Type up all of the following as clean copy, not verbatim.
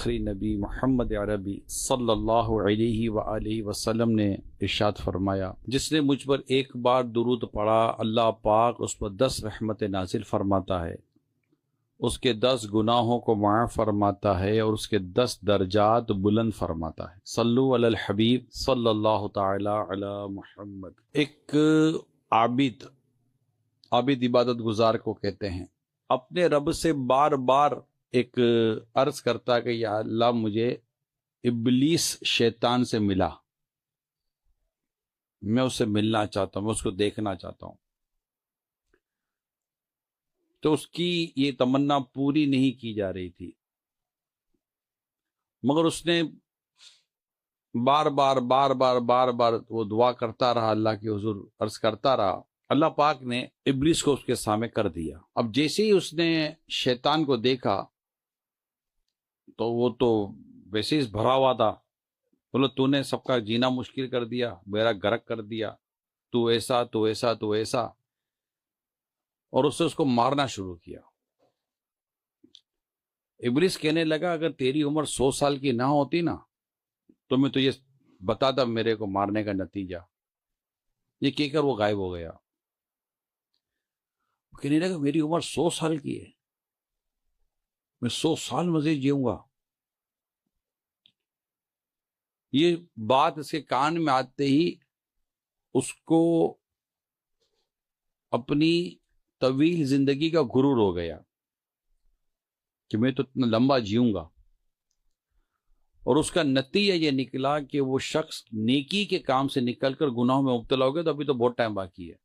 آخری نبی محمد عربی صلی اللہ علیہ وآلہ وسلم نے ارشاد فرمایا، جس نے مجھ پر ایک بار درود پڑھا اللہ پاک اس پر 10 رحمت نازل فرماتا ہے، اس کے 10 گناہوں کو معاف فرماتا ہے اور اس کے 10 درجات بلند فرماتا ہے۔ صلو علی الحبیب صلی اللہ تعالی علی محمد۔ ایک عابد عبادت گزار کو کہتے ہیں، اپنے رب سے بار بار ایک عرض کرتا کہ یا اللہ مجھے ابلیس شیطان سے ملا، میں اسے ملنا چاہتا ہوں، میں اس کو دیکھنا چاہتا ہوں۔ تو اس کی یہ تمنا پوری نہیں کی جا رہی تھی، مگر اس نے بار بار وہ دعا کرتا رہا، اللہ کے حضور عرض کرتا رہا۔ اللہ پاک نے ابلیس کو اس کے سامنے کر دیا۔ اب جیسے ہی اس نے شیطان کو دیکھا تو وہ تو ویسے ہی بھرا ہوا تھا، بولو تو نے سب کا جینا مشکل کر دیا، میرا غرق کر دیا، تو ایسا تو ایسا تو ایسا، اور اس کو مارنا شروع کیا۔ ابلیس کہنے لگا اگر تیری عمر 100 سال کی نہ ہوتی نا تو میں تجھے بتاتا میرے کو مارنے کا نتیجہ۔ یہ کہہ کر وہ غائب ہو گیا۔ کہنے لگا میری عمر 100 سال کی ہے، میں 100 سال مزید جیوں گا۔ یہ بات اس کے کان میں آتے ہی اس کو اپنی طویل زندگی کا غرور ہو گیا کہ میں تو اتنا لمبا جیوں گا، اور اس کا نتیجہ یہ نکلا کہ وہ شخص نیکی کے کام سے نکل کر گناہوں میں مبتلا ہو گیا۔ تو ابھی تو بہت ٹائم باقی ہے،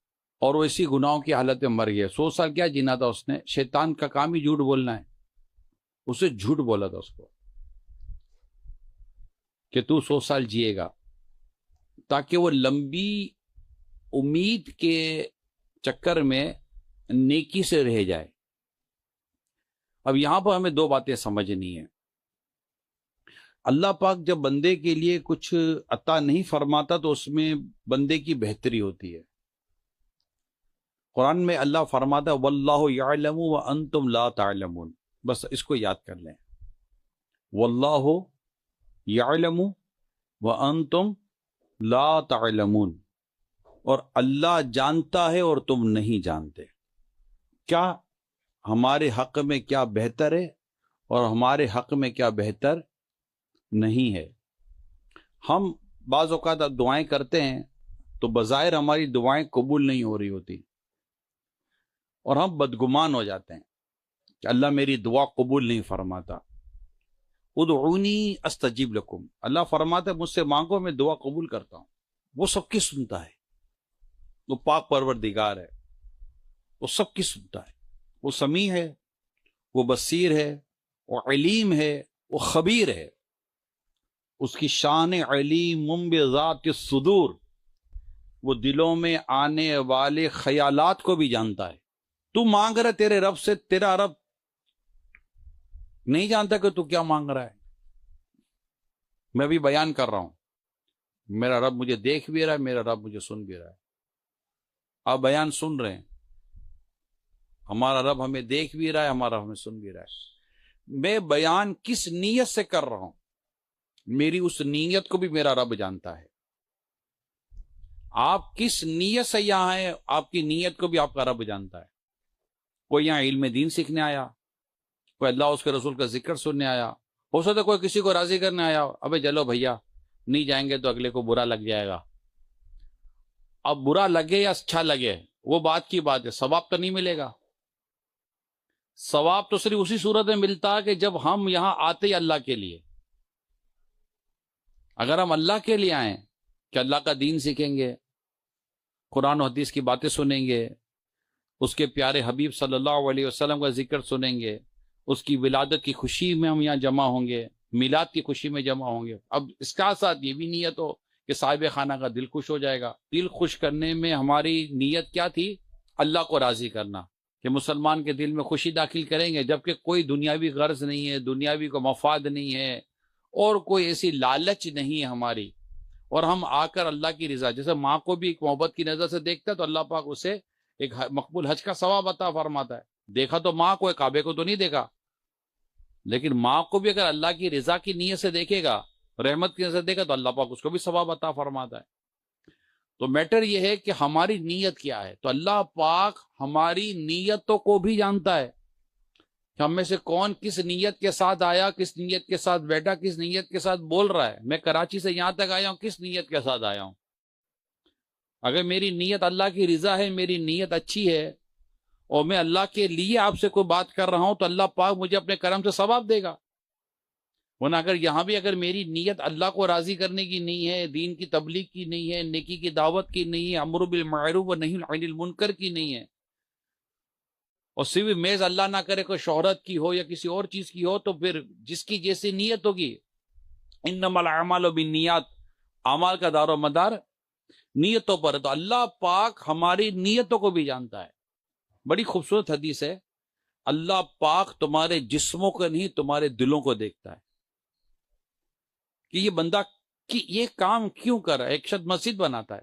اور وہ اسی گناہوں کی حالت میں مر گیا۔ 100 سال کیا جینا تھا اس نے؟ شیطان کا کام ہی جھوٹ بولنا ہے، اسے جھوٹ بولا تھا اس کو کہ تو 100 سال جیے گا، تاکہ وہ لمبی امید کے چکر میں نیکی سے رہ جائے۔ اب یہاں پر ہمیں 2 باتیں سمجھنی ہیں۔ اللہ پاک جب بندے کے لیے کچھ عطا نہیں فرماتا تو اس میں بندے کی بہتری ہوتی ہے۔ قرآن میں اللہ فرماتا ہے واللہ یعلم وانتم لا تعلمون، بس اس کو یاد کر لیں، واللہ یعلم وانتم لا تعلمون، اور اللہ جانتا ہے اور تم نہیں جانتے۔ کیا ہمارے حق میں کیا بہتر ہے اور ہمارے حق میں کیا بہتر نہیں ہے۔ ہم بعض اوقات دعائیں کرتے ہیں تو بظاہر ہماری دعائیں قبول نہیں ہو رہی ہوتی، اور ہم بدگمان ہو جاتے ہیں کہ اللہ میری دعا قبول نہیں فرماتا۔ ادعونی استجب لکم، اللہ فرماتا ہے مجھ سے مانگو میں دعا قبول کرتا ہوں۔ وہ سب کی سنتا ہے، وہ پاک پروردگار ہے، وہ سب کی سنتا ہے، وہ سمیع ہے، وہ بصیر ہے، وہ علیم ہے، وہ خبیر ہے۔ اس کی شان علیم بذات الصدور، وہ دلوں میں آنے والے خیالات کو بھی جانتا ہے۔ تو مانگ رہا تیرے رب سے، تیرا رب نہیں جانتا کہ تو کیا مانگ رہا ہے۔ میں بھی بیان کر رہا ہوں، میرا رب مجھے دیکھ بھی رہا ہے، میرا رب مجھے سن بھی رہا ہے۔ آپ بیان سن رہے ہیں، ہمارا رب ہمیں دیکھ بھی رہا ہے، ہمارا رب ہمیں سن بھی رہا ہے۔ میں بیان کس نیت سے کر رہا ہوں، میری اس نیت کو بھی میرا رب جانتا ہے۔ آپ کس نیت سے یہاں ہیں، آپ کی نیت کو بھی آپ کا رب جانتا ہے۔ کوئی یہاں علم دین سیکھنے آیا، کوئی اللہ اس کے رسول کا ذکر سننے آیا، ہو سکتا ہے کوئی کسی کو راضی کرنے آیا، ابے چلو بھیا نہیں جائیں گے تو اگلے کو برا لگ جائے گا۔ اب برا لگے یا اچھا لگے وہ بات کی بات ہے، ثواب تو نہیں ملے گا۔ ثواب تو صرف اسی صورت میں ملتا ہے کہ جب ہم یہاں آتے ہی اللہ کے لیے۔ اگر ہم اللہ کے لیے آئیں کہ اللہ کا دین سیکھیں گے، قرآن و حدیث کی باتیں سنیں گے، اس کے پیارے حبیب صلی اللہ علیہ وسلم کا ذکر سنیں گے، اس کی ولادت کی خوشی میں ہم یہاں جمع ہوں گے، میلاد کی خوشی میں جمع ہوں گے۔ اب اس کا ساتھ یہ بھی نیت ہو کہ صاحب خانہ کا دل خوش ہو جائے گا۔ دل خوش کرنے میں ہماری نیت کیا تھی؟ اللہ کو راضی کرنا، کہ مسلمان کے دل میں خوشی داخل کریں گے، جبکہ کوئی دنیاوی غرض نہیں ہے، دنیاوی کو مفاد نہیں ہے، اور کوئی ایسی لالچ نہیں ہے ہماری، اور ہم آ کر اللہ کی رضا، جیسے ماں کو بھی ایک محبت کی نظر سے دیکھتا ہے تو اللہ پاک اسے ایک مقبول حج کا ثواب عطا فرماتا ہے۔ دیکھا تو ماں کو، کعبے کو تو نہیں دیکھا، لیکن ماں کو بھی اگر اللہ کی رضا کی نیت سے دیکھے گا، رحمت کی نیت سے دیکھے گا، تو اللہ پاک اس کو بھی ثواب عطا فرماتا ہے۔ تو میٹر یہ ہے کہ ہماری نیت کیا ہے۔ تو اللہ پاک ہماری نیتوں کو بھی جانتا ہے کہ ہم میں سے کون کس نیت کے ساتھ آیا، کس نیت کے ساتھ بیٹھا، کس نیت کے ساتھ بول رہا ہے۔ میں کراچی سے یہاں تک آیا ہوں، کس نیت کے ساتھ آیا ہوں؟ اگر میری نیت اللہ کی رضا ہے، میری نیت اچھی ہے، اور میں اللہ کے لیے آپ سے کوئی بات کر رہا ہوں، تو اللہ پاک مجھے اپنے کرم سے ثواب دے گا۔ ورنہ اگر یہاں بھی اگر میری نیت اللہ کو راضی کرنے کی نہیں ہے، دین کی تبلیغ کی نہیں ہے، نیکی کی دعوت کی نہیں ہے، امر بالمعروف و نہی عن المنکر کی نہیں ہے، اور صرف میز اللہ نہ کرے کوئی شہرت کی ہو یا کسی اور چیز کی ہو، تو پھر جس کی جیسی نیت ہوگی، انما الاعمال بالنیات، اعمال کا دار و مدار نیتوں پر ہے۔ تو اللہ پاک ہماری نیتوں کو بھی جانتا ہے۔ بڑی خوبصورت حدیث ہے، اللہ پاک تمہارے جسموں کو نہیں، تمہارے دلوں کو دیکھتا ہے کہ یہ بندہ کہ یہ کام کیوں کر رہا ہے۔ ایک شخص مسجد بناتا ہے،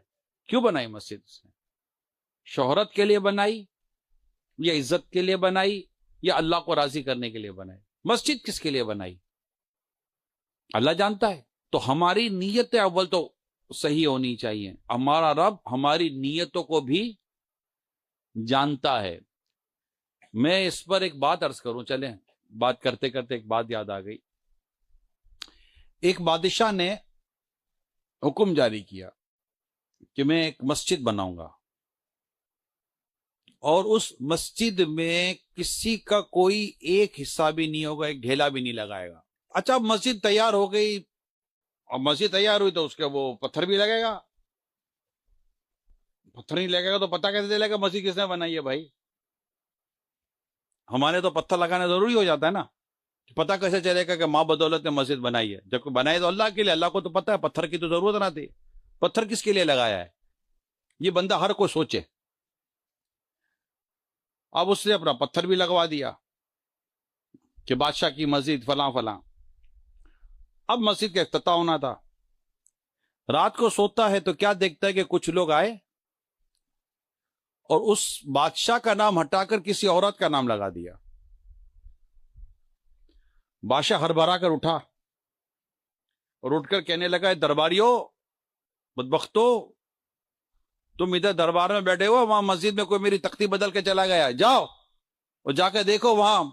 کیوں بنائی مسجد؟ اس نے شہرت کے لیے بنائی، یا عزت کے لیے بنائی، یا اللہ کو راضی کرنے کے لیے بنائی؟ مسجد کس کے لیے بنائی؟ اللہ جانتا ہے۔ تو ہماری نیت اول تو صحیح ہونی چاہیے۔ ہمارا رب ہماری نیتوں کو بھی جانتا ہے۔ میں اس پر ایک بات عرض کروں، چلیں بات کرتے کرتے ایک بات یاد آ گئی۔ ایک بادشاہ نے حکم جاری کیا کہ میں ایک مسجد بناؤں گا، اور اس مسجد میں کسی کا کوئی ایک حصہ بھی نہیں ہوگا، ایک ڈھیلا بھی نہیں لگائے گا۔ اچھا، مسجد تیار ہو گئی، اور مسجد تیار ہوئی تو اس کے وہ پتھر بھی لگے گا، پتھر نہیں لگے گا تو پتہ کیسے چلے گا مسجد کس نے بنائی ہے؟ بھائی ہمارے تو پتھر لگانا ضروری ہو جاتا ہے نا، پتہ کیسے چلے گا کہ ماں بدولت نے مسجد بنائی ہے؟ جب بنائی تو اللہ کے لیے، اللہ کو تو پتہ ہے، پتھر کی تو ضرورت نہ تھی۔ پتھر کس کے لیے لگایا ہے؟ یہ بندہ ہر کوئی سوچے۔ اب اس نے اپنا پتھر بھی لگوا دیا کہ بادشاہ کی مسجد فلاں فلاں۔ اب مسجد کا افتتاح ہونا تھا، رات کو سوتا ہے تو کیا دیکھتا ہے کہ کچھ لوگ آئے اور اس بادشاہ کا نام ہٹا کر کسی عورت کا نام لگا دیا۔ بادشاہ ہڑبڑا کر اٹھا اور اٹھ کر کہنے لگا، درباریوں، بدبختو، تم ادھر دربار میں بیٹھے ہو، وہاں مسجد میں کوئی میری تختی بدل کے چلا گیا، جاؤ اور جا کے دیکھو وہاں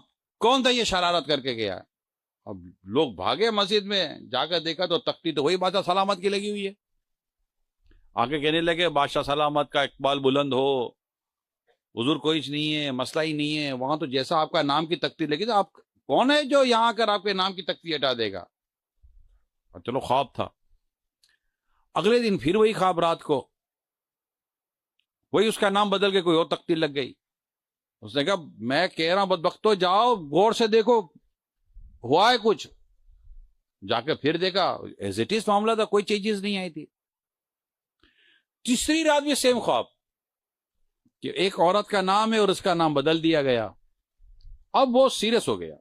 کون تھا یہ شرارت کر کے گیا۔ اب لوگ بھاگے مسجد میں، جا کر دیکھا تو تختی تو وہی بادشاہ سلامت کی لگی ہوئی ہے۔ آگے کہنے لگے، بادشاہ سلامت کا اقبال بلند ہو، حضور کوئی نہیں ہے، مسئلہ ہی نہیں ہے، وہاں تو جیسا آپ کا نام کی تختی لگی تو آپ کون ہے جو یہاں کر آپ کے نام کی تختی ہٹا دے گا؟ چلو خواب تھا۔ اگلے دن پھر وہی خواب، رات کو وہی اس کا نام بدل کے کوئی اور تختی لگ گئی۔ اس نے کہا، میں کہہ رہا ہوں بدبختو، جاؤ غور سے دیکھو ہوا ہے کچھ۔ جا کے پھر دیکھا، ایز اٹ از معاملہ تھا، کوئی چینجز نہیں آئی تھی۔ تیسری رات بھی سیم خواب کہ ایک عورت کا نام ہے اور اس کا نام بدل دیا گیا۔ اب وہ سیریس ہو گیا،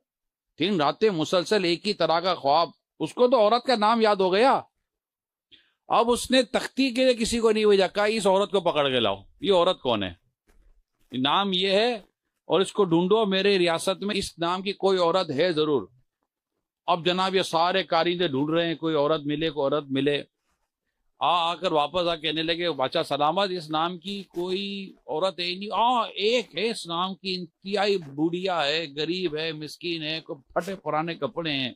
3 راتیں مسلسل ایک ہی طرح کا خواب، اس کو تو عورت کا نام یاد ہو گیا۔ اب اس نے تختی کے لیے کسی کو نہیں بھیجا، کہا اس عورت کو پکڑ کے لاؤ، یہ عورت کون ہے، نام یہ ہے اور اس کو ڈھونڈو، میرے ریاست میں اس نام کی کوئی عورت ہے ضرور۔ اب جناب یہ سارے کارندے ڈھونڈ رہے ہیں، کوئی عورت ملے، کوئی عورت ملے۔ آ کر واپس کہنے لگے، بادشاہ سلامت، اس نام کی کوئی عورت ہے ہی نہیں۔ ایک ہے اس نام کی، انتہائی بوڑھیا ہے، غریب ہے، مسکین ہے، پھٹے پرانے کپڑے ہیں۔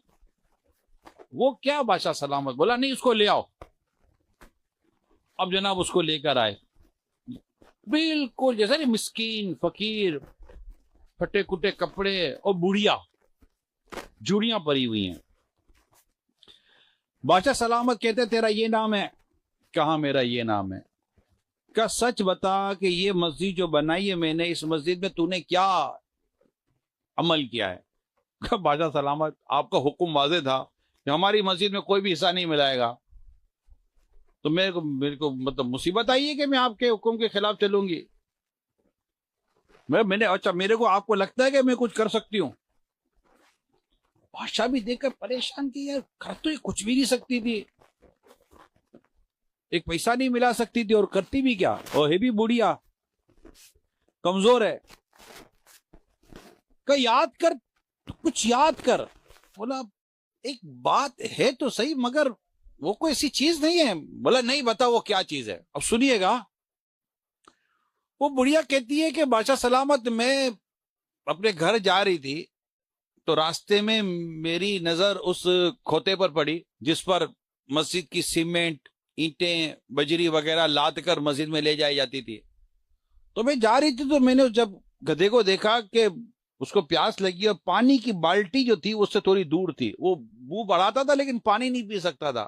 وہ کیا بادشاہ سلامت؟ بولا نہیں، اس کو لے آؤ۔ اب جناب اس کو لے کر آئے، بالکل جیسے مسکین، فقیر، پھٹے کٹے کپڑے اور بوڑھیا، جوڑیاں پڑی ہوئی ہیں۔ بادشاہ سلامت کہتے تیرا یہ نام ہے؟ کہاں میرا یہ نام ہے؟ کہ سچ بتا کہ یہ مسجد جو بنائی ہے میں نے، اس مسجد میں تو نے کیا عمل کیا ہے؟ کہ بادشاہ سلامت، آپ کا حکم واضح تھا کہ ہماری مسجد میں کوئی بھی حصہ نہیں ملائے گا، تو میرے کو مطلب مصیبت آئی ہے کہ میں آپ کے حکم کے خلاف چلوں گی؟ میں نے اچھا، میرے کو آپ کو لگتا ہے کہ میں کچھ کر سکتی ہوں؟ بادشاہ بھی دیکھ کر پریشان کی، یار کر تو یہ کچھ بھی نہیں سکتی تھی، ایک پیسہ نہیں ملا سکتی تھی، اور کرتی بھی کیا، اور ہے بھی بوڑھیا، کمزور ہے۔ کہ یاد کر، کچھ یاد کر، بولا ایک بات ہے تو صحیح مگر وہ کوئی ایسی چیز نہیں ہے. بولا نہیں بتا وہ کیا چیز ہے. اب سنیے گا. وہ بڑھیا کہتی ہے کہ بادشاہ سلامت میں اپنے گھر جا رہی تھی تو راستے میں میری نظر اس کھوتے پر پڑی جس پر مسجد کی سیمنٹ اینٹیں بجری وغیرہ لاد کر مسجد میں لے جائی جاتی تھی. تو میں جا رہی تھی تو میں نے جب گدھے کو دیکھا کہ اس کو پیاس لگی اور پانی کی بالٹی جو تھی اس سے تھوڑی دور تھی. وہ منہ بڑھاتا تھا لیکن پانی نہیں پی سکتا تھا.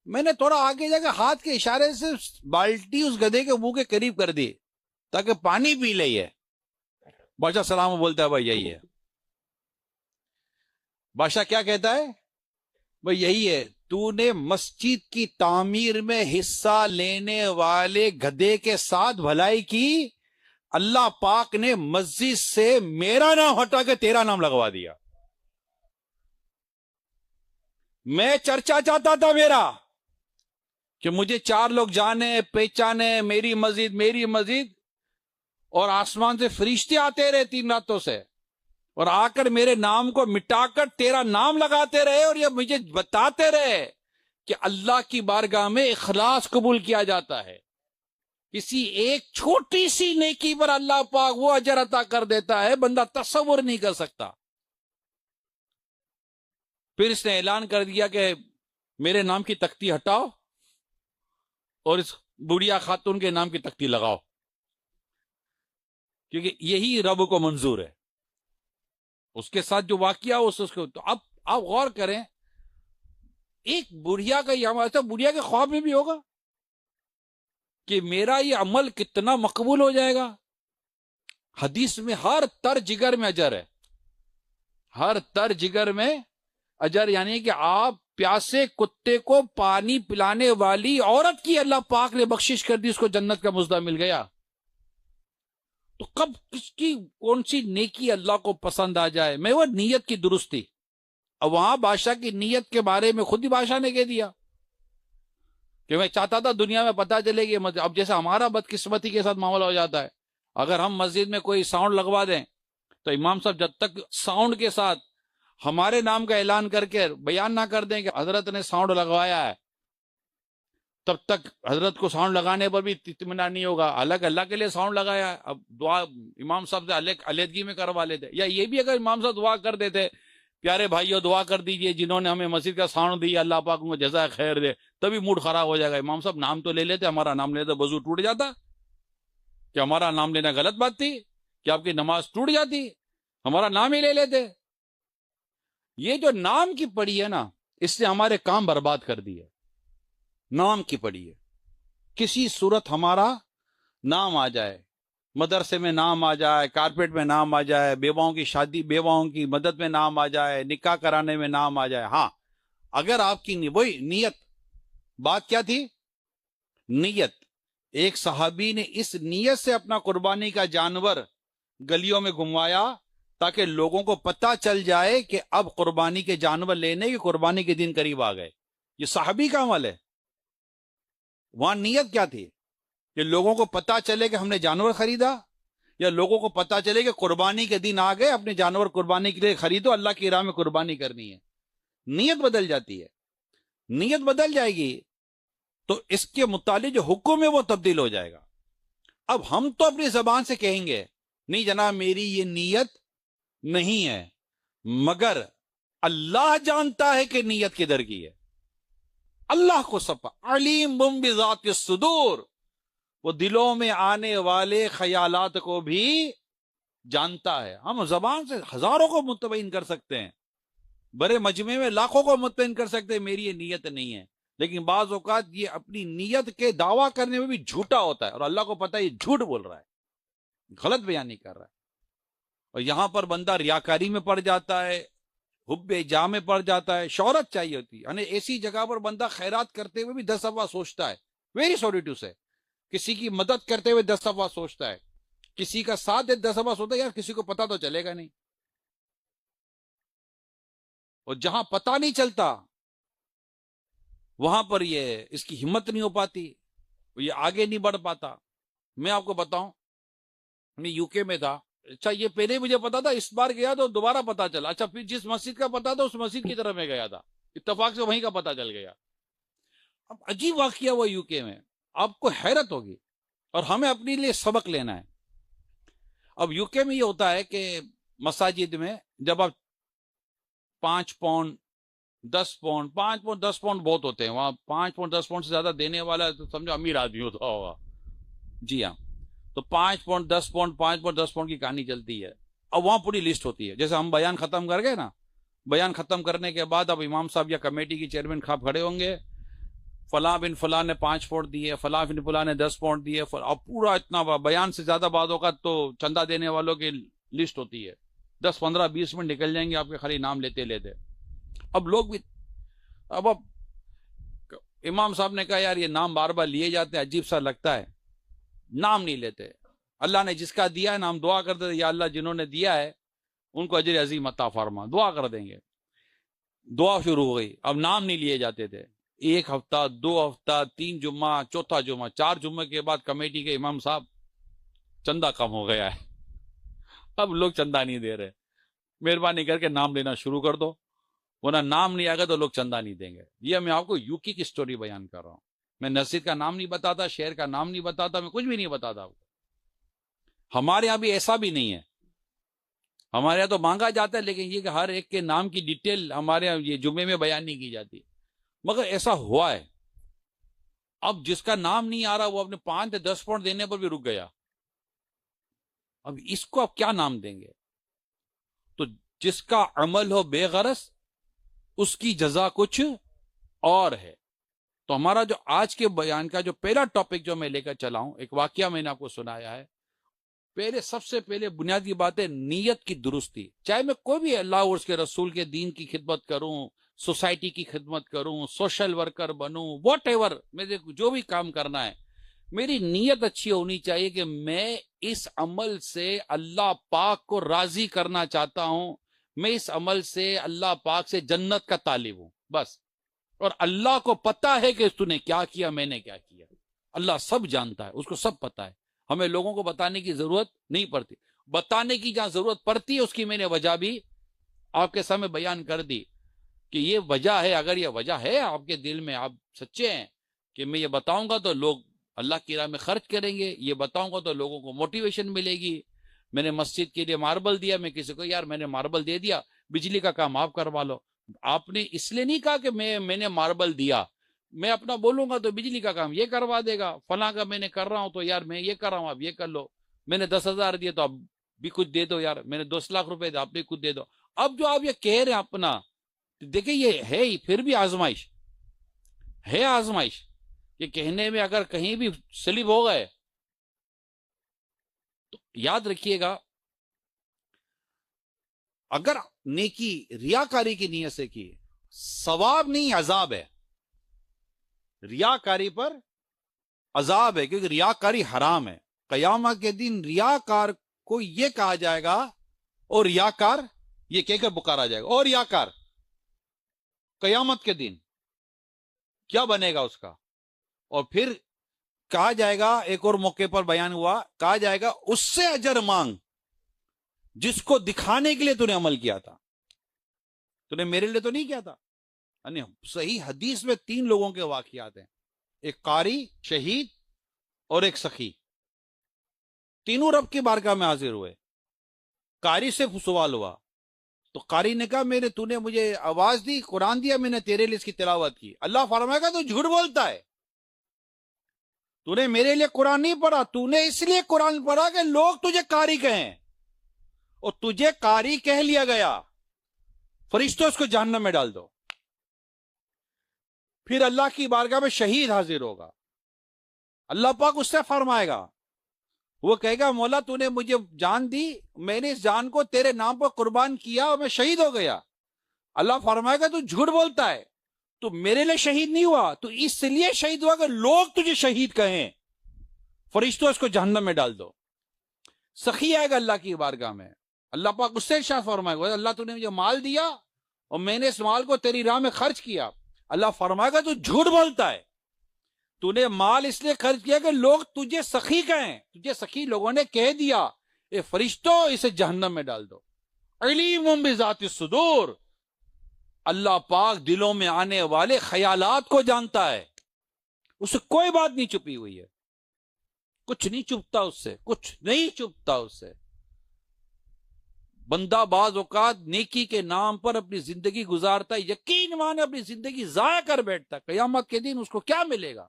میں نے تھوڑا آگے جا کے ہاتھ کے اشارے سے بالٹی اس گدھے کے منہ کے قریب کر دی تاکہ پانی پی لے. بادشاہ سلام بولتا ہے بھائی یہی ہے. بادشاہ کیا کہتا ہے؟ بھائی یہی ہے. تو نے مسجد کی تعمیر میں حصہ لینے والے گدھے کے ساتھ بھلائی کی, اللہ پاک نے مسجد سے میرا نام ہٹا کے تیرا نام لگوا دیا. میں چرچا چاہتا تھا میرا کہ مجھے 4 لوگ جانے پہچانے, میری مسجد, اور آسمان سے فرشتے آتے رہے 3 راتوں سے اور آ کر میرے نام کو مٹا کر تیرا نام لگاتے رہے اور یہ مجھے بتاتے رہے کہ اللہ کی بارگاہ میں اخلاص قبول کیا جاتا ہے. کسی ایک چھوٹی سی نیکی پر اللہ پاک وہ اجر عطا کر دیتا ہے بندہ تصور نہیں کر سکتا. پھر اس نے اعلان کر دیا کہ میرے نام کی تختی ہٹاؤ اور اس بڑھیا خاتون کے نام کی تختی لگاؤ, کیونکہ یہی رب کو منظور ہے. اس کے ساتھ جو واقعہ اس کو تو اب آپ غور کریں, ایک بڑھیا کا یہ عمل, بڑھیا کے خواب میں بھی ہوگا کہ میرا یہ عمل کتنا مقبول ہو جائے گا. حدیث میں ہر تر جگر میں اجر ہے, ہر تر جگر میں اجر, یعنی کہ آپ پیاسے کتے کو پانی پلانے والی عورت کی اللہ پاک نے بخشش کر دی, اس کو جنت کا مزدہ مل گیا. تو کب کس کی کون سی نیکی اللہ کو پسند آ جائے. میں وہ نیت کی درستی, اب وہاں بادشاہ کی نیت کے بارے میں خود ہی بادشاہ نے کہہ دیا کہ میں چاہتا تھا دنیا میں پتا چلے گی. اب جیسے ہمارا بدقسمتی کے ساتھ معاملہ ہو جاتا ہے, اگر ہم مسجد میں کوئی ساؤنڈ لگوا دیں تو امام صاحب جب تک ساؤنڈ کے ساتھ ہمارے نام کا اعلان کر کے بیان نہ کر دیں کہ حضرت نے ساؤنڈ لگوایا ہے, تب تک حضرت کو ساؤنڈ لگانے پر بھی اطمینان نہیں ہوگا. الگ اللہ کے لیے ساؤنڈ لگایا ہے, اب دعا امام صاحب سے علیحدگی میں کروا لیتے. یا یہ بھی اگر امام صاحب دعا کر دیتے, پیارے بھائیو دعا کر دیجئے جنہوں نے ہمیں مسجد کا ساؤنڈ دیا, اللہ پاک کو جزائے خیر دے, تبھی موڈ خراب ہو جائے گا. امام صاحب نام تو لے لیتے, ہمارا نام لیتے وضو ٹوٹ جاتا, کہ ہمارا نام لینا غلط بات تھی, کہ آپ کی نماز ٹوٹ جاتی, ہمارا نام ہی لے لیتے. یہ جو نام کی پڑی ہے نا, اس نے ہمارے کام برباد کر دیے. نام کی پڑی ہے, کسی صورت ہمارا نام آ جائے, مدرسے میں نام آ جائے, کارپیٹ میں نام آ جائے, بیواؤں کی شادی بیواؤں کی مدد میں نام آ جائے, نکاح کرانے میں نام آ جائے. ہاں اگر آپ کی وہی نیت, بات کیا تھی؟ نیت. ایک صحابی نے اس نیت سے اپنا قربانی کا جانور گلیوں میں گھموایا تاکہ لوگوں کو پتہ چل جائے کہ اب قربانی کے جانور لینے کے قربانی کے دن قریب آ گئے. یہ صحابی کا عمل ہے. وہاں نیت کیا تھی؟ کہ لوگوں کو پتہ چلے کہ ہم نے جانور خریدا, یا لوگوں کو پتہ چلے کہ قربانی کے دن آ گئے, اپنے جانور قربانی کے لیے خریدو, اللہ کی راہ میں قربانی کرنی ہے. نیت بدل جاتی ہے. نیت بدل جائے گی تو اس کے متعلق جو حکم ہے وہ تبدیل ہو جائے گا. اب ہم تو اپنی زبان سے کہیں گے نہیں جناب میری یہ نیت نہیں ہے, مگر اللہ جانتا ہے کہ نیت کدھر کی ہے. اللہ کو سب علیم بذات الصدور, وہ دلوں میں آنے والے خیالات کو بھی جانتا ہے. ہم زبان سے ہزاروں کو مطمئن کر سکتے ہیں, بڑے مجمع میں لاکھوں کو مطمئن کر سکتے ہیں میری یہ نیت نہیں ہے, لیکن بعض اوقات یہ اپنی نیت کے دعویٰ کرنے میں بھی جھوٹا ہوتا ہے, اور اللہ کو پتہ ہے یہ جھوٹ بول رہا ہے, غلط بیانی کر رہا ہے. اور یہاں پر بندہ ریاکاری میں پڑ جاتا ہے, حب جاہ میں پڑ جاتا ہے. شہرت چاہیے ہوتی ہے, یعنی ایسی جگہ پر بندہ خیرات کرتے ہوئے بھی 10 دفعہ سوچتا ہے, ویری سوری ٹو سے, کسی کی مدد کرتے ہوئے 10 دفعہ سوچتا ہے, کسی کا ساتھ 10 دفعہ سوچتا ہے یار کسی کو پتہ تو چلے گا نہیں. اور جہاں پتہ نہیں چلتا وہاں پر یہ اس کی ہمت نہیں ہو پاتی, یہ آگے نہیں بڑھ پاتا. میں آپ کو بتاؤں, میں یو کے میں تھا, اچھا یہ پہلے مجھے پتا تھا، اس بار گیا تو دوبارہ پتا چلا. اچھا پھر جس مسجد کا پتا تھا اس مسجد کی طرف میں گیا تھا، اتفاق سے وہیں کا پتا چل گیا. اب عجیب واقعہ ہوا یو کے میں، آپ کو حیرت ہوگی، اور ہمیں اپنے لیے سبق لینا ہے. اب یو کے میں یہ ہوتا ہے کہ مساجد میں جب آپ 5 پاؤنڈ 10 پاؤنڈ 5 پاؤنڈ 10 پاؤنڈ بہت ہوتے ہیں وہاں، 5 پاؤنڈ 10 پاؤنڈ سے زیادہ دینے والا تو سمجھو امیر آدمی ہوتا ہوگا. جی ہاں، تو 5 پاؤنڈ 10 پاؤنڈ 5 پاؤنڈ 10 پاؤنڈ کی کہانی چلتی ہے. اب وہاں پوری لسٹ ہوتی ہے. جیسے ہم بیان ختم کر گئے نا، بیان ختم کرنے کے بعد اب امام صاحب یا کمیٹی کی چیئرمین صاحب کھڑے ہوں گے، فلاں بن فلاں نے 5 پاؤنڈ دیے، فلاں بن فلاں نے 10 پاؤنڈ دیے. اب پورا اتنا بیان سے زیادہ بعدوں کا تو چندہ دینے والوں کی لسٹ ہوتی ہے. 10 15 20 منٹ نکل جائیں گے آپ کے خالی نام لیتے لیتے. اب لوگ بھی اب امام صاحب نے کہا یار یہ نام بار بار لیے جاتے ہیں، عجیب سا لگتا ہے، نام نہیں لیتے. اللہ نے جس کا دیا ہے نام دعا کرتے تھے، یا اللہ جنہوں نے دیا ہے ان کو اجر عظیم عطا فرما، دعا کر دیں گے. دعا شروع ہو گئی، اب نام نہیں لیے جاتے تھے. 1 ہفتہ 2 ہفتہ 3 جمعہ 4تھا جمعہ 4 جمعے کے بعد کمیٹی کے امام صاحب چندہ کم ہو گیا ہے، اب لوگ چندہ نہیں دے رہے، مہربانی کر کے نام لینا شروع کر دو، ورنہ نام نہیں آئے گا تو لوگ چندہ نہیں دیں گے. یہ میں آپ کو یو کی اسٹوری بیان کر رہا ہوں. میں مسجد کا نام نہیں بتاتا، شہر کا نام نہیں بتاتا، میں کچھ بھی نہیں بتاتا. ہمارے یہاں بھی ایسا بھی نہیں ہے، ہمارے یہاں تو مانگا جاتا ہے، لیکن یہ کہ ہر ایک کے نام کی ڈیٹیل ہمارے یہاں یہ جمعے میں بیان نہیں کی جاتی. مگر ایسا ہوا ہے، اب جس کا نام نہیں آ رہا وہ اپنے 5 سے 10 پاؤنڈ دینے پر بھی رک گیا. اب اس کو آپ کیا نام دیں گے؟ تو جس کا عمل ہو بے غرض اس کی جزا کچھ اور ہے. تو ہمارا جو آج کے بیان کا جو پہلا ٹاپک جو میں لے کر چلا ہوں، ایک واقعہ میں نے آپ کو سنایا ہے. سب سے پہلے بنیادی بات ہے نیت کی درستی. چاہے میں کوئی بھی اللہ اور اس کے رسول کے دین کی خدمت کروں، سوسائٹی کی خدمت کروں، social worker Bannu, what ever مجھے جو بھی کام کرنا ہے، میری نیت اچھی ہونی چاہیے کہ میں اس عمل سے اللہ پاک کو راضی کرنا چاہتا ہوں، میں اس عمل سے اللہ پاک سے جنت کا طالب ہوں بس. اور اللہ کو پتا ہے کہ تو نے کیا کیا، میں نے کیا کیا. اللہ سب جانتا ہے، اس کو سب پتا ہے. ہمیں لوگوں کو بتانے کی ضرورت نہیں پڑتی. بتانے کی جہاں ضرورت پڑتی ہے اس کی میں نے وجہ بھی آپ کے سامنے بیان کر دی کہ یہ وجہ ہے. اگر یہ وجہ ہے آپ کے دل میں، آپ سچے ہیں کہ میں یہ بتاؤں گا تو لوگ اللہ کی راہ میں خرچ کریں گے، یہ بتاؤں گا تو لوگوں کو موٹیویشن ملے گی. میں نے مسجد کے لیے ماربل دیا، میں کسی کو یار میں نے ماربل دے دیا، بجلی کا کام آپ کروا لو. آپ نے اس لیے نہیں کہا کہ میں نے ماربل دیا، میں اپنا بولوں گا تو بجلی کا کام یہ کروا دے گا، فلاں کا میں نے کر رہا ہوں تو یار میں یہ کر رہا ہوں آپ یہ کر لو. میں نے 10,000 دیے تو آپ بھی کچھ دے دو، یار میں نے 10 لاکھ روپے دے آپ بھی کچھ دے دو. اب جو آپ یہ کہہ رہے ہیں اپنا، دیکھیں یہ ہے ہی پھر بھی آزمائش ہے. آزمائش کہ کہنے میں اگر کہیں بھی سلپ ہو گئے تو یاد رکھیے گا، اگر نیکی ریاکاری کی نیت سے کی، ثواب نہیں عذاب ہے. ریاکاری پر عذاب ہے کیونکہ ریاکاری حرام ہے. قیامت کے دن ریاکار کو یہ کہا جائے گا، اور ریاکار یہ کہہ کر پکارا جائے گا، اور ریاکار قیامت کے دن کیا بنے گا اس کا. اور پھر کہا جائے گا، ایک اور موقع پر بیان ہوا، کہا جائے گا اس سے اجر مانگ جس کو دکھانے کے لیے تو نے عمل کیا تھا، تو نے میرے لیے تو نہیں کیا تھا. یعنی صحیح حدیث میں 3 لوگوں کے واقعات ہیں، ایک قاری، شہید اور ایک سخی. تینوں رب کی بارگاہ میں حاضر ہوئے. قاری سے سوال ہوا تو قاری نے کہا تو نے مجھے آواز دی، قرآن دیا، میں نے تیرے لیے اس کی تلاوت کی. اللہ فرمائے گا تو جھوٹ بولتا ہے، تو نے میرے لیے قرآن نہیں پڑھا، تو نے اس لیے قرآن پڑھا کہ لوگ تجھے قاری کہیں، اور تجھے قاری کہہ لیا گیا، فرشتوں اس کو جہنم میں ڈال دو. پھر اللہ کی بارگاہ میں شہید حاضر ہوگا. اللہ پاک اس سے فرمائے گا، وہ کہے گا مولا تو نے مجھے جان دی، میں نے اس جان کو تیرے نام پر قربان کیا اور میں شہید ہو گیا. اللہ فرمائے گا تو جھوٹ بولتا ہے، تو میرے لیے شہید نہیں ہوا، تو اس لیے شہید ہوا کہ لوگ تجھے شہید کہیں، فرشتوں اس کو جہنم میں ڈال دو. سخی آئے گا اللہ کی بارگاہ میں، اللہ پاک اس سے ارشاد فرمائے گا اللہ تو نے مجھے مال دیا اور میں نے اس مال کو تیری راہ میں خرچ کیا. اللہ فرمائے گا تو جھوٹ بولتا ہے، تو نے مال اس لیے خرچ کیا کہ لوگ تجھے سخی کہیں، تجھے سخی لوگوں نے کہہ دیا، اے فرشتوں اسے جہنم میں ڈال دو. علیم بذات الصدور، اللہ پاک دلوں میں آنے والے خیالات کو جانتا ہے، اسے کوئی بات نہیں چھپی ہوئی ہے، کچھ نہیں چھپتا اس سے، کچھ نہیں چھپتا اس سے. بندہ بعض اوقات نیکی کے نام پر اپنی زندگی گزارتا ہے، یقین مانے اپنی زندگی ضائع کر بیٹھتا ہے. قیامت کے دن اس کو کیا ملے گا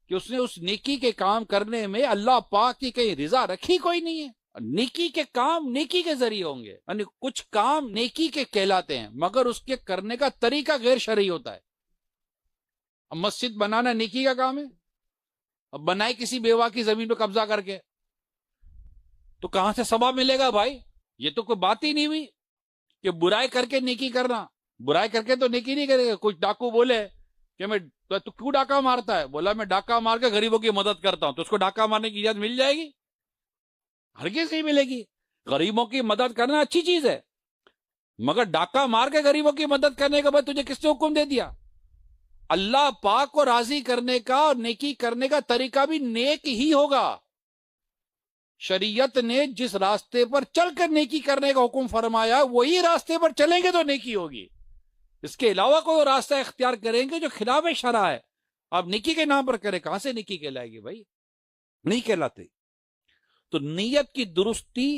کہ اس نے اس نیکی کے کام کرنے میں اللہ پاک کی کہیں رضا رکھی کوئی نہیں ہے. نیکی کے کام نیکی کے ذریعے ہوں گے، یعنی کچھ کام نیکی کے کہلاتے ہیں مگر اس کے کرنے کا طریقہ غیر شرعی ہوتا ہے. اب مسجد بنانا نیکی کا کام ہے، اب بنائے کسی بیوہ کی زمین پہ قبضہ کر کے، تو کہاں سے ثواب ملے گا بھائی؟ یہ تو کوئی بات ہی نہیں ہوئی کہ برائی کر کے نیکی کرنا. برائی کر کے تو نیکی نہیں کرے گا. کچھ ڈاکو بولے کہ میں تو کیوں ڈاکہ مارتا ہے؟ بولا میں ڈاکہ مار کے غریبوں کی مدد کرتا ہوں، تو اس کو ڈاکہ مارنے کی اجازت مل جائے گی؟ ہرگز نہیں ملے گی. غریبوں کی مدد کرنا اچھی چیز ہے، مگر ڈاکہ مار کے غریبوں کی مدد کرنے کے بعد تجھے کس نے حکم دے دیا؟ اللہ پاک کو راضی کرنے کا اور نیکی کرنے کا طریقہ بھی نیک ہی ہوگا. شریعت نے جس راستے پر چل کر نیکی کرنے کا حکم فرمایا وہی راستے پر چلیں گے تو نیکی ہوگی. اس کے علاوہ کوئی راستہ اختیار کریں گے جو خلاف شرع ہے، آپ نیکی کے نام پر کریں، کہاں سے نیکی کہلائے گی بھائی؟ نہیں کہلاتے. تو نیت کی درستی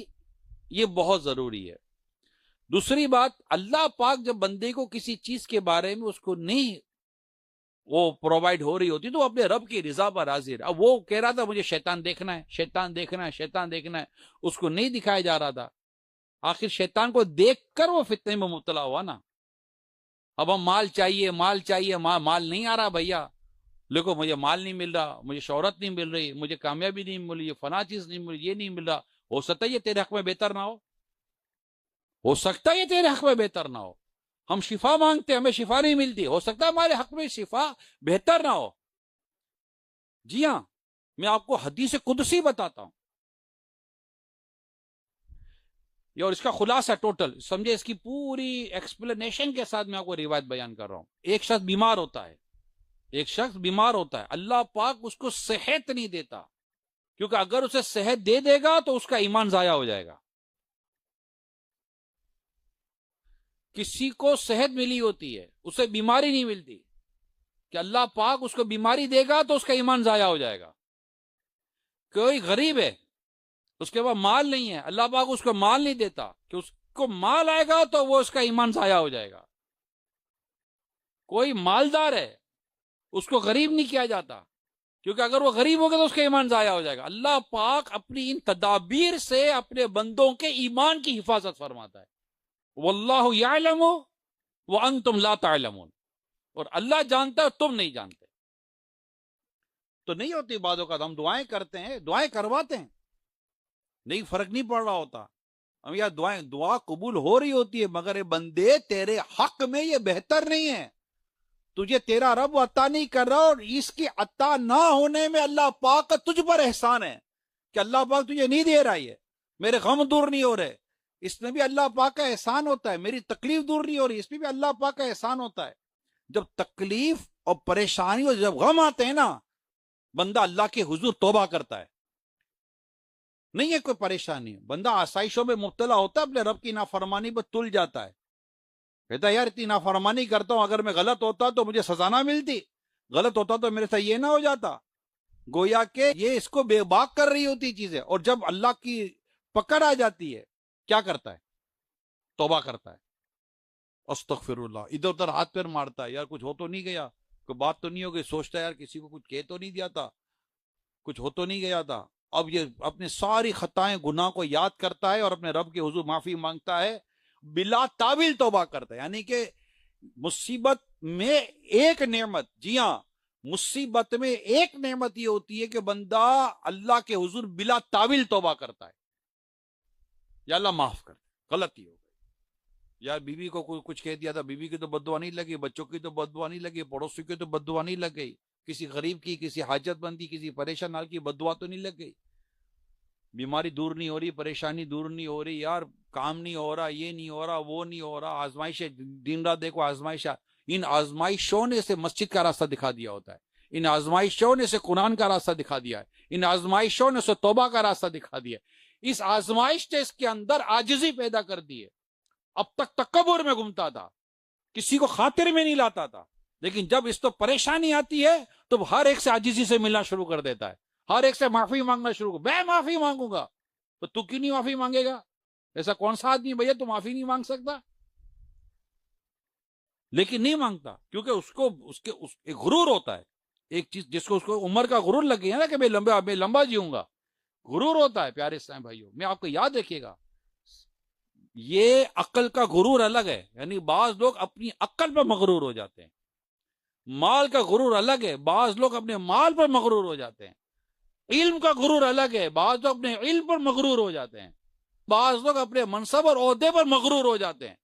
یہ بہت ضروری ہے. دوسری بات، اللہ پاک جب بندے کو کسی چیز کے بارے میں اس کو نہیں وہ پرووائڈ ہو رہی ہوتی تو وہ اپنے رب کی رضا پر حاضر. اب وہ کہہ رہا تھا مجھے شیطان دیکھنا ہے، شیطان دیکھنا ہے، شیطان دیکھنا ہے، اس کو نہیں دکھایا جا رہا تھا. آخر شیطان کو دیکھ کر وہ فتنے میں مبتلا ہوا نا. اب ہم مال چاہیے، مال چاہیے، مال نہیں آ رہا بھیا، دیکھو مجھے مال نہیں مل رہا، مجھے شہرت نہیں مل رہی، مجھے کامیابی نہیں مل رہی، یہ فلاں چیز نہیں مل رہی، یہ نہیں مل رہا. ہو سکتا ہے یہ تیرے حق میں بہتر نہ ہو سکتا ہے یہ تیرے حق میں بہتر نہ ہو. ہم شفا مانگتے ہیں، ہمیں شفا نہیں ملتی، ہو سکتا ہے ہمارے حق میں شفا بہتر نہ ہو. جی ہاں، میں آپ کو حدیث قدسی بتاتا ہوں، اور اس کا خلاصہ ٹوٹل سمجھے، اس کی پوری ایکسپلینیشن کے ساتھ میں آپ کو روایت بیان کر رہا ہوں. ایک شخص بیمار ہوتا ہے، ایک شخص بیمار ہوتا ہے، اللہ پاک اس کو صحت نہیں دیتا، کیونکہ اگر اسے صحت دے دے گا تو اس کا ایمان ضائع ہو جائے گا. کسی کو صحت ملی ہوتی ہے، اسے بیماری نہیں ملتی، کہ اللہ پاک اس کو بیماری دے گا تو اس کا ایمان ضائع ہو جائے گا. کوئی غریب ہے، اس کے پاس مال نہیں ہے، اللہ پاک اس کو مال نہیں دیتا کہ اس کو مال آئے گا تو وہ اس کا ایمان ضائع ہو جائے گا. کوئی مالدار ہے، اس کو غریب نہیں کیا جاتا، کیونکہ اگر وہ غریب ہوگا تو اس کا ایمان ضائع ہو جائے گا. اللہ پاک اپنی ان تدابیر سے اپنے بندوں کے ایمان کی حفاظت فرماتا ہے. واللہ یعلم وانتم لا تعلمون، اور اللہ جانتا ہے تم نہیں جانتے. تو نہیں ہوتی بعض اوقات ہم دعائیں کرتے ہیں، دعائیں کرواتے ہیں، نہیں فرق نہیں پڑ رہا ہوتا. ہم یار دعا قبول ہو رہی ہوتی ہے، مگر اے بندے تیرے حق میں یہ بہتر نہیں ہے، تجھے تیرا رب عطا نہیں کر رہا، اور اس کی عطا نہ ہونے میں اللہ پاک کا تجھ پر احسان ہے کہ اللہ پاک تجھے نہیں دے رہا، ہے میرے غم دور نہیں ہو رہے، اس میں بھی اللہ پاک کا احسان ہوتا ہے. میری تکلیف دور نہیں ہو رہی، اس میں بھی اللہ پاک کا احسان ہوتا ہے. جب تکلیف اور پریشانی اور جب غم آتے ہیں نا، بندہ اللہ کے حضور توبہ کرتا ہے. نہیں ہے کوئی پریشانی، بندہ آسائشوں میں مبتلا ہوتا ہے، اپنے رب کی نافرمانی پر تل جاتا ہے، کہتا ہے یار اتنی نافرمانی کرتا ہوں، اگر میں غلط ہوتا تو مجھے سزا نہ ملتی، غلط ہوتا تو میرے سے یہ نہ ہو جاتا. گویا کہ یہ اس کو بے باک کر رہی ہوتی چیزیں، اور جب اللہ کی پکڑ آ جاتی ہے کیا کرتا ہے؟ توبہ کرتا ہے، استغفر اللہ، ادھر ادھر ہاتھ پیر مارتا ہے، یار کچھ ہو تو نہیں گیا، کوئی بات تو نہیں ہو گئی، سوچتا ہے یار کسی کو کچھ کہہ تو نہیں دیا تھا، کچھ ہو تو نہیں گیا تھا. اب یہ اپنی ساری خطائیں گناہ کو یاد کرتا ہے اور اپنے رب کے حضور معافی مانگتا ہے، بلا تاویل توبہ کرتا ہے. یعنی کہ مصیبت میں ایک نعمت، جی ہاں مصیبت میں ایک نعمت یہ ہوتی ہے کہ بندہ اللہ کے حضور بلا تاویل توبہ کرتا ہے، یا اللہ معاف کر دے، غلطی ہو گئی، یار بیوی کو کچھ کہہ دیا تھا، بیوی کی تو بددعا نہیں لگی، بچوں کی تو بددعا نہیں لگی، پڑوسی کی تو بددعا نہیں لگ گئی، کسی غریب کی، کسی حاجت بندی، کسی پریشان حال کی بددعا تو نہیں لگ گئی، بیماری دور نہیں ہو رہی، پریشانی دور نہیں ہو رہی، یار کام نہیں ہو رہا، یہ نہیں ہو رہا، وہ نہیں ہو رہا، آزمائشیں دن رات دیکھو آزمائش. ان آزمائشوں نے اسے مسجد کا راستہ دکھا دیا ہوتا ہے، ان آزمائشوں نے اسے قرآن کا راستہ دکھا دیا ہے، ان آزمائشوں نے اسے توبہ کا راستہ دکھا دیا ہے، اس آزمائش نے اس کے اندر عاجزی پیدا کر دی ہے. اب تک تکبر میں گھومتا تھا, کسی کو خاطر میں نہیں لاتا تھا, لیکن جب اس کو پریشانی آتی ہے تو ہر ایک سے عاجزی سے ملنا شروع کر دیتا ہے, ہر ایک سے معافی مانگنا شروع کر. میں معافی مانگوں گا, تو کیوں نہیں معافی مانگے گا؟ ایسا کون سا آدمی بھیا تو معافی نہیں مانگ سکتا؟ لیکن نہیں مانگتا, کیونکہ اس کے ایک غرور ہوتا ہے, ایک چیز جس کو اس کو عمر کا غرور لگ گیا نا کہ میں لمبا جیوں گا, غرور ہوتا ہے پیارے اسلام بھائیوں. میں آپ کو یاد رکھیے گا, یہ عقل کا غرور الگ ہے, یعنی بعض لوگ اپنی عقل پر مغرور ہو جاتے ہیں. مال کا غرور الگ ہے, بعض لوگ اپنے مال پر مغرور ہو جاتے ہیں. علم کا غرور الگ ہے, بعض لوگ اپنے علم پر مغرور ہو جاتے ہیں. بعض لوگ اپنے منصب اور عہدے پر مغرور ہو جاتے ہیں.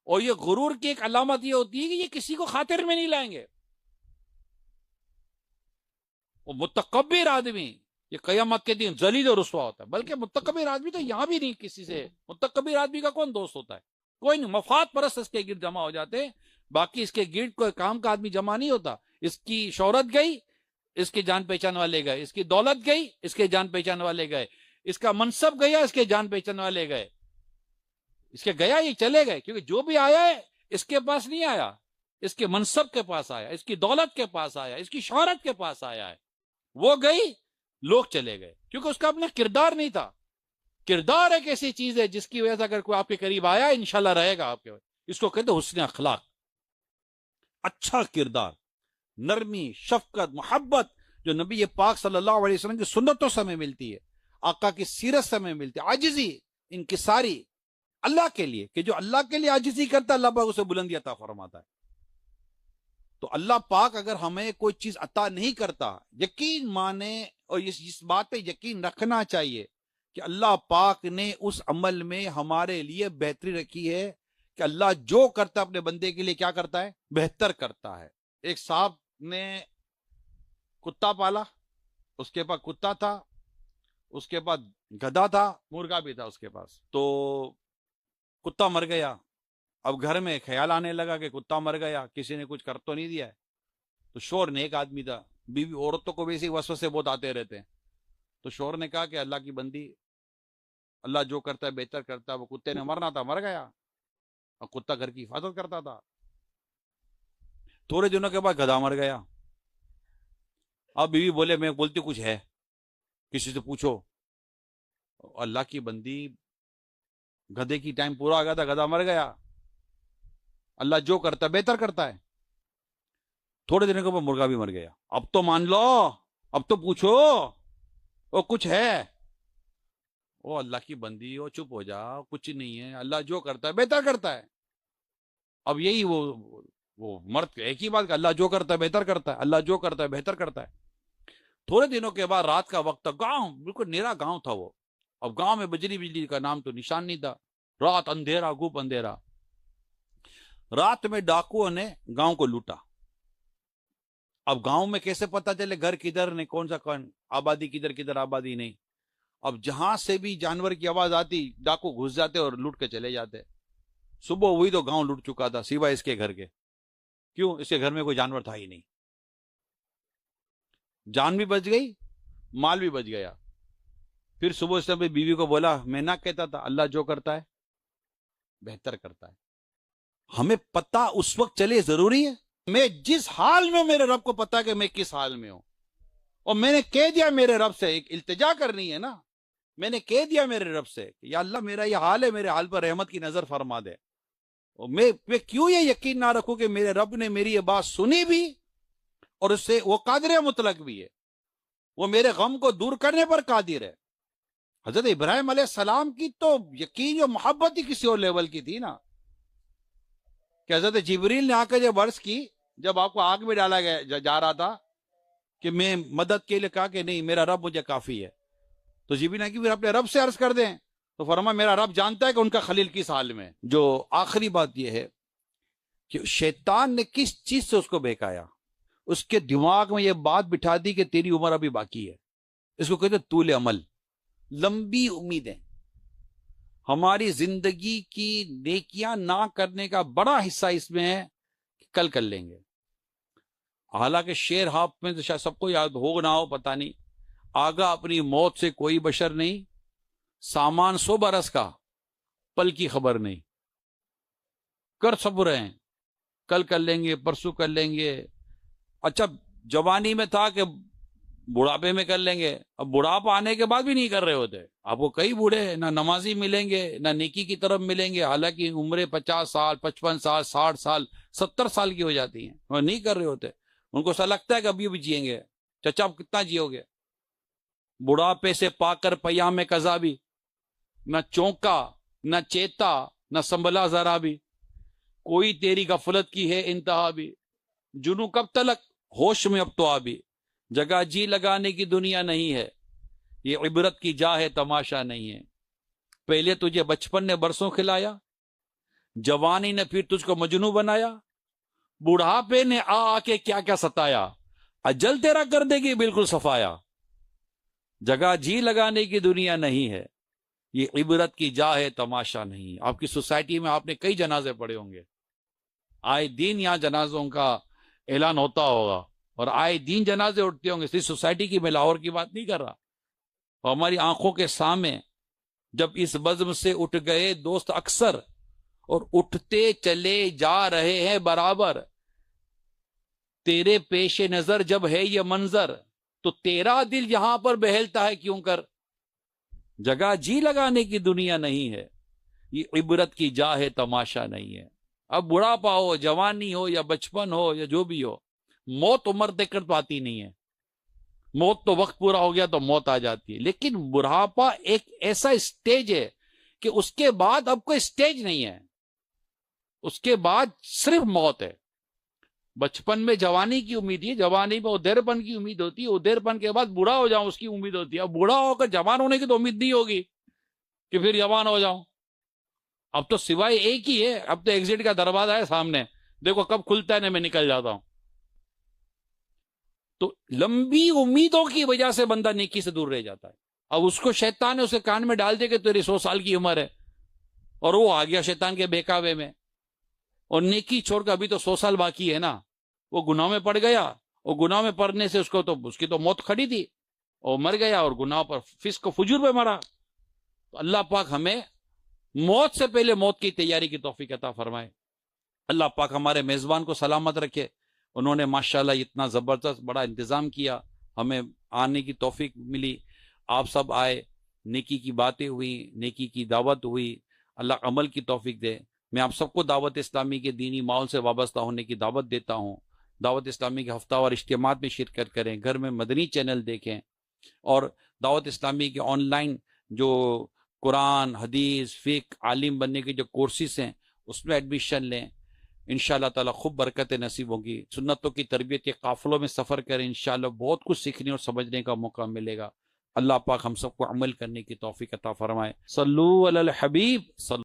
اور یہ غرور کی ایک علامت یہ ہوتی ہے کہ یہ کسی کو خاطر میں نہیں لائیں گے. وہ متکبر آدمی یہ قیامت کے دن ذلیل و رسوا ہوتا ہے. بلکہ متکبر آدمی تو یہاں بھی نہیں کسی سے, متکبر آدمی کا کون دوست ہوتا ہے؟ کوئی نہیں. مفاد پرست اس کے گرد جمع ہو جاتے ہیں, باقی اس کے گرد کوئی کام کا آدمی جمع نہیں ہوتا. اس کی شہرت گئی, اس کے جان پہچان والے گئے. اس کی دولت گئی, اس کے جان پہچان والے گئے. اس کا منصب گیا, اس کے جان پہچان والے گئے. اس کے گیا یہ چلے گئے, کیونکہ جو بھی آیا ہے اس کے پاس نہیں آیا, اس کے منصب کے پاس آیا, اس کی دولت کے پاس آیا, اس کی شہرت کے پاس آیا ہے. وہ گئی, لوگ چلے گئے, کیونکہ اس کا اپنا کردار نہیں تھا. کردار ایک ایسی چیز ہے جس کی وجہ سے اگر کوئی آپ کے قریب آیا انشاءاللہ رہے گا آپ کے. اس کو کہتے ہیں حسن اخلاق, اچھا کردار, نرمی, شفقت, محبت, جو نبی پاک صلی اللہ علیہ وسلم کی سنتوں سے ہمیں ملتی ہے, آقا کی سیرت سے ہمیں ملتی ہے. عاجزی, انکساری اللہ کے لیے, کہ جو اللہ کے لیے عاجزی کرتا ہے اللہ پاک اسے بلندی عطا فرماتا ہے. تو اللہ پاک اگر ہمیں کوئی چیز عطا نہیں کرتا, یقین مانے اور اس بات پہ یقین رکھنا چاہیے کہ اللہ پاک نے اس عمل میں ہمارے لیے بہتری رکھی ہے, کہ اللہ جو کرتا ہے اپنے بندے کے لیے کیا کرتا ہے؟ بہتر کرتا ہے. ایک صاحب نے کتا پالا, اس کے پاس کتا تھا, اس کے پاس گدھا تھا, مرغا بھی تھا اس کے پاس. تو کتا مر گیا. اب گھر میں خیال آنے لگا کہ کتا مر گیا, کسی نے کچھ کر تو نہیں دیا ہے. تو شوہر نے, ایک آدمی تھا, بیوی عورتوں کو بھی اسی وسوسے بہت آتے رہتے ہیں. تو شوہر نے کہا کہ اللہ کی بندی, اللہ جو کرتا ہے بہتر کرتا ہے. وہ کتے نے مرنا تھا, مر گیا, اور کتا گھر کی حفاظت کرتا تھا. تھوڑے دنوں کے بعد گدھا مر گیا. اب بیوی بولے میں بولتی کچھ ہے, کسی سے پوچھو. اللہ کی بندی, گدھے کی ٹائم پورا آ گیا تھا, گدھا مر گیا. اللہ جو کرتا ہے بہتر کرتا ہے. تھوڑے دنوں کے بعد مرغا بھی مر گیا. اب تو مان لو, اب تو پوچھو وہ کچھ ہے. وہ اللہ کی بندی, وہ چپ ہو جا, کچھ نہیں ہے, اللہ جو کرتا ہے بہتر کرتا ہے. اب یہی وہ مرد ایک ہی بات کہ اللہ جو کرتا ہے بہتر کرتا ہے, اللہ جو کرتا ہے بہتر کرتا ہے. تھوڑے دنوں کے بعد رات کا وقت تھا, گاؤں بالکل نیرا گاؤں تھا وہ. اب گاؤں میں بجلی کا نام تو نشان نہیں تھا. رات اندھیرا, گوپ اندھیرا. رات میں ڈاکوؤں نے گاؤں کو لوٹا. اب گاؤں میں کیسے پتا چلے گھر کدھر نے, کون سا کون آبادی, کدھر آبادی نہیں. اب جہاں سے بھی جانور کی آواز آتی ڈاکو گھس جاتے اور لوٹ کے چلے جاتے. صبح ہوئی تو گاؤں لوٹ چکا تھا سوائے اس کے گھر کے. کیوں؟ اس کے گھر میں کوئی جانور تھا ہی نہیں. جان بھی بچ گئی, مال بھی بچ گیا. پھر صبح سے بیوی کو بولا میں نہ کہتا تھا اللہ جو کرتا ہے بہتر کرتا ہے. ہمیں پتہ اس وقت چلے ضروری ہے. میں جس حال میں, میرے رب کو پتا کہ میں کس حال میں ہوں, اور میں نے کہہ دیا میرے رب سے, ایک التجا کرنی ہے نا, میں نے کہہ دیا میرے رب سے کہ یا اللہ میرا یہ حال ہے, میرے حال پر رحمت کی نظر فرما دے. اور میں کیوں یہ یقین نہ رکھوں کہ میرے رب نے میری یہ بات سنی بھی, اور اس سے وہ قادر مطلق بھی ہے, وہ میرے غم کو دور کرنے پر قادر ہے. حضرت ابراہیم علیہ السلام کی تو یقین و محبت ہی کسی اور لیول کی تھی نا, کہ حضرت جبریل نے آ کر جب عرض کی, جب آپ کو آگ میں ڈالا گیا جا رہا تھا, کہ میں مدد کے لیے کہا کہ نہیں میرا رب مجھے کافی ہے. تو جبریل نے کہ پھر اپنے رب سے عرض کر دیں. تو فرمایا میرا رب جانتا ہے کہ ان کا خلیل کس حال میں. جو آخری بات یہ ہے کہ شیطان نے کس چیز سے اس کو بہکایا, اس کے دماغ میں یہ بات بٹھا دی کہ تیری عمر ابھی باقی ہے. اس کو کہتے طول عمل, لمبی امیدیں. ہماری زندگی کی نیکیاں نہ کرنے کا بڑا حصہ اس میں ہے کہ کل کر لیں گے. حالانکہ شیر ہاپ میں تو شاید سب کو یاد ہو نہ ہو پتہ نہیں, آگا اپنی موت سے کوئی بشر نہیں, سامان 100 برس کا، پل کی خبر نہیں، کر سب رہے ہیں، کل کر لیں گے، پرسوں کر لیں گے۔ اچھا جوانی میں تھا کہ بڑھاپے میں کر لیں گے، اب بڑھاپا آنے کے بعد بھی نہیں کر رہے ہوتے۔ آپ کو کئی بوڑھے نہ نمازی ملیں گے نہ نیکی کی طرف ملیں گے، حالانکہ عمریں 50 سال 55 سال 60 سال 70 سال کی ہو جاتی ہیں، وہ نہیں کر رہے ہوتے۔ ان کو ایسا لگتا ہے کہ ابھی بھی جئیں گے۔ چچا آپ کتنا جیو گے؟ بڑھاپے سے پا کر پیام قضا بھی، نہ چونکا نہ چیتا نہ سنبھلا ذرا بھی، کوئی تیری غفلت کی ہے انتہا بھی، جنوں کب تلک ہوش میں اب تو آبی، جگہ جی لگانے کی دنیا نہیں ہے، یہ عبرت کی جا ہے تماشا نہیں ہے۔ پہلے تجھے بچپن نے برسوں کھلایا، جوانی نے پھر تجھ کو مجنوں بنایا، بڑھاپے نے آ کے کیا کیا ستایا، اجل تیرا کر دے گی بالکل صفایا، جگہ جی لگانے کی دنیا نہیں ہے، یہ عبرت کی جا ہے تماشا نہیں۔ آپ کی سوسائٹی میں آپ نے کئی جنازے پڑھے ہوں گے، آئے دن یہاں جنازوں کا اعلان ہوتا ہوگا، اور آئے دن جنازے اٹھتے ہوں گے۔ صرف سوسائٹی کی، میں لاہور کی بات نہیں کر رہا، اور ہماری آنکھوں کے سامنے جب اس بزم سے اٹھ گئے دوست اکثر، اور اٹھتے چلے جا رہے ہیں برابر، تیرے پیش نظر جب ہے یہ منظر، تو تیرا دل یہاں پر بہلتا ہے کیوں کر، جگہ جی لگانے کی دنیا نہیں ہے، یہ عبرت کی جا ہے تماشا نہیں ہے۔ اب بڑھاپا ہو، جوانی ہو یا بچپن ہو یا جو بھی ہو، موت عمر دیکھ کر تو آتی نہیں ہے، موت تو وقت پورا ہو گیا تو موت آ جاتی ہے، لیکن بڑھاپا ایک ایسا اسٹیج ہے کہ اس کے بعد اب کوئی اسٹیج نہیں ہے، اس کے بعد صرف موت ہے۔ بچپن میں جوانی کی امید ہے، جوانی میں ادھیر پن کی امید ہوتی ہے، ادھیر پن کے بعد بوڑھا ہو جاؤں اس کی امید ہوتی ہے۔ اب بوڑھا ہو کر جوان ہونے کی تو امید نہیں ہوگی کہ پھر جوان ہو جاؤں۔ اب تو سوائے ایک ہی ہے، اب تو ایگزٹ کا دروازہ ہے سامنے، دیکھو کب کھلتا ہے نا میں نکل جاتا ہوں۔ تو لمبی امیدوں کی وجہ سے بندہ نیکی سے دور رہ جاتا ہے۔ اب اس کو شیطان نے اسے کان میں ڈال دے کہ تیری 100 سال کی عمر ہے، اور وہ آ گیا شیطان کے بہکاوے میں، اور نیکی چھوڑ کر ابھی تو 100 سال باقی ہے نا، وہ گناہ میں پڑ گیا، اور گناہ میں پڑنے سے اس کی تو موت کھڑی تھی، اور مر گیا، اور گناہ پر فسق و فجور پہ مرا۔ تو اللہ پاک ہمیں موت سے پہلے موت کی تیاری کی توفیق عطا فرمائے۔ اللہ پاک ہمارے میزبان کو سلامت رکھے، انہوں نے ماشاءاللہ اتنا زبردست بڑا انتظام کیا، ہمیں آنے کی توفیق ملی، آپ سب آئے، نیکی کی باتیں ہوئی، نیکی کی دعوت ہوئی، اللہ عمل کی توفیق دے۔ میں آپ سب کو دعوت اسلامی کے دینی ماحول سے وابستہ ہونے کی دعوت دیتا ہوں۔ دعوت اسلامی کے ہفتہ وار اجتماعات میں شرکت کریں، گھر میں مدنی چینل دیکھیں، اور دعوت اسلامی کے آن لائن جو قرآن حدیث فقہ عالم بننے کے جو کورسز ہیں اس میں ایڈمیشن لیں، انشاءاللہ تعالی خوب برکت نصیب ہوگی۔ سنتوں کی تربیت کے قافلوں میں سفر کریں، انشاءاللہ بہت کچھ سیکھنے اور سمجھنے کا موقع ملے گا۔ اللہ پاک ہم سب کو عمل کرنے کی توفیق عطا فرمائے۔ صلو علی الحبیب صلی